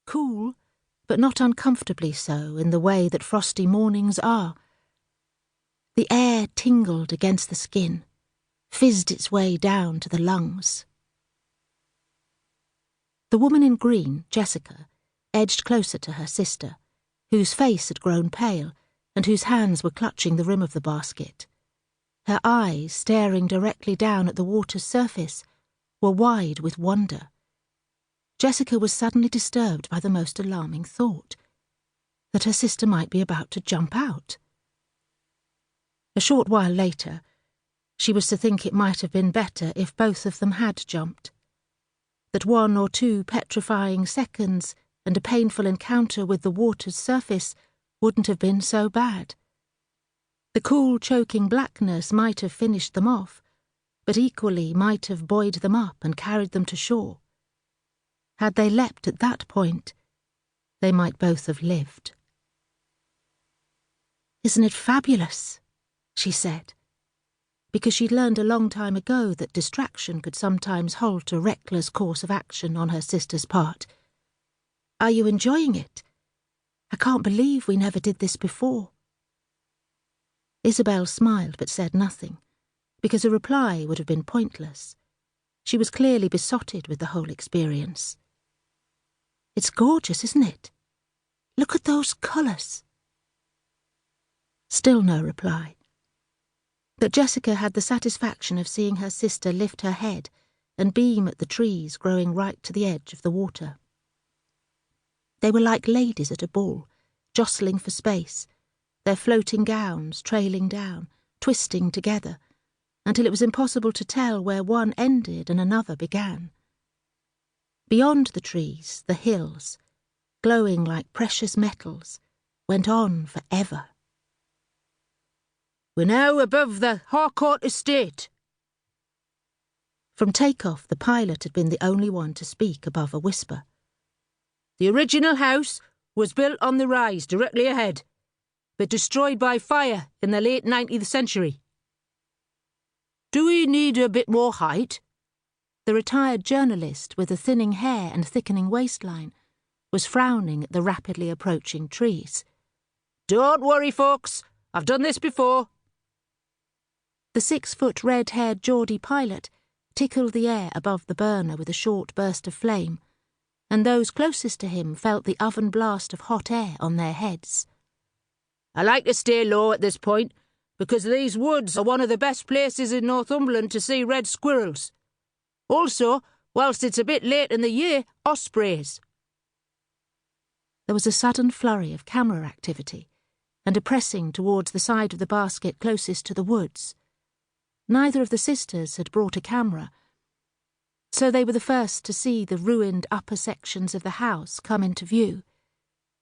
cool, but not uncomfortably so in the way that frosty mornings are. The air tingled against the skin, fizzed its way down to the lungs. The woman in green, Jessica, edged closer to her sister, whose face had grown pale and whose hands were clutching the rim of the basket. Her eyes, staring directly down at the water's surface, were wide with wonder. Jessica was suddenly disturbed by the most alarming thought, that her sister might be about to jump out. A short while later, she was to think it might have been better if both of them had jumped, that 1 or 2 petrifying seconds and a painful encounter with the water's surface wouldn't have been so bad. The cool, choking blackness might have finished them off, but equally might have buoyed them up and carried them to shore. Had they leapt at that point, they might both have lived. "Isn't it fabulous?" she said, because she'd learned a long time ago that distraction could sometimes halt a reckless course of action on her sister's part. "Are you enjoying it? I can't believe we never did this before." Isabel smiled but said nothing, because a reply would have been pointless. She was clearly besotted with the whole experience. "It's gorgeous, isn't it? Look at those colours." Still no reply. But Jessica had the satisfaction of seeing her sister lift her head and beam at the trees growing right to the edge of the water. They were like ladies at a ball, jostling for space, their floating gowns trailing down, twisting together, until it was impossible to tell where one ended and another began. Beyond the trees, the hills, glowing like precious metals, went on forever. "We're now above the Harcourt estate." From takeoff, the pilot had been the only one to speak above a whisper. "The original house was built on the rise directly ahead, but destroyed by fire in the late 19th century. Do we need a bit more height?" The retired journalist, with the thinning hair and thickening waistline, was frowning at the rapidly approaching trees. "Don't worry, folks. I've done this before." The 6-foot red-haired Geordie pilot tickled the air above the burner with a short burst of flame, and those closest to him felt the oven blast of hot air on their heads. "I like to stay low at this point, because these woods are one of the best places in Northumberland to see red squirrels. Also, whilst it's a bit late in the year, ospreys." There was a sudden flurry of camera activity, and a pressing towards the side of the basket closest to the woods. Neither of the sisters had brought a camera, so they were the first to see the ruined upper sections of the house come into view,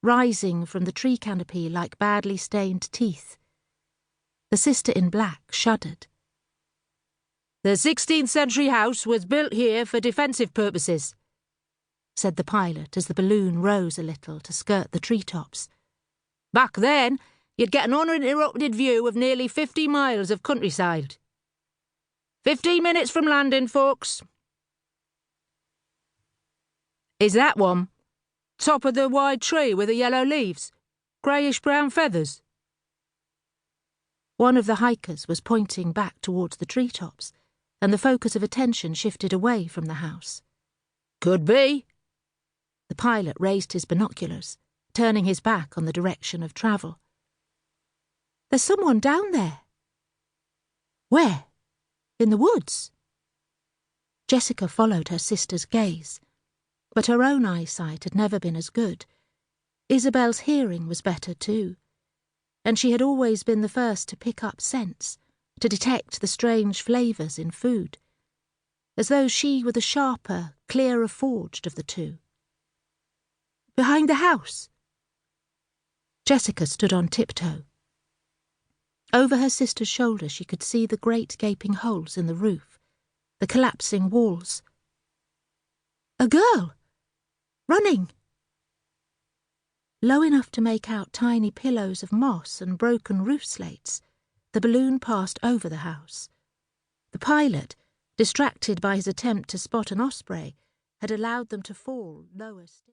rising from the tree canopy like badly stained teeth. The sister in black shuddered. "The 16th century house was built here for defensive purposes," said the pilot as the balloon rose a little to skirt the treetops. "Back then, you'd get an uninterrupted view of nearly 50 miles of countryside. 15 minutes from landing, folks." "Is that one? Top of the wide tree with the yellow leaves? Greyish-brown feathers?" One of the hikers was pointing back towards the treetops, and the focus of attention shifted away from the house. "Could be." The pilot raised his binoculars, turning his back on the direction of travel. "There's someone down there." "Where? In the woods?" Jessica followed her sister's gaze, but her own eyesight had never been as good. Isabel's hearing was better too, and she had always been the first to pick up scents, to detect the strange flavours in food, as though she were the sharper, clearer forged of the two. "Behind the house?" Jessica stood on tiptoe. Over her sister's shoulder she could see the great gaping holes in the roof, the collapsing walls. "A girl! Running!" Low enough to make out tiny pillows of moss and broken roof slates, the balloon passed over the house. The pilot, distracted by his attempt to spot an osprey, had allowed them to fall lower still.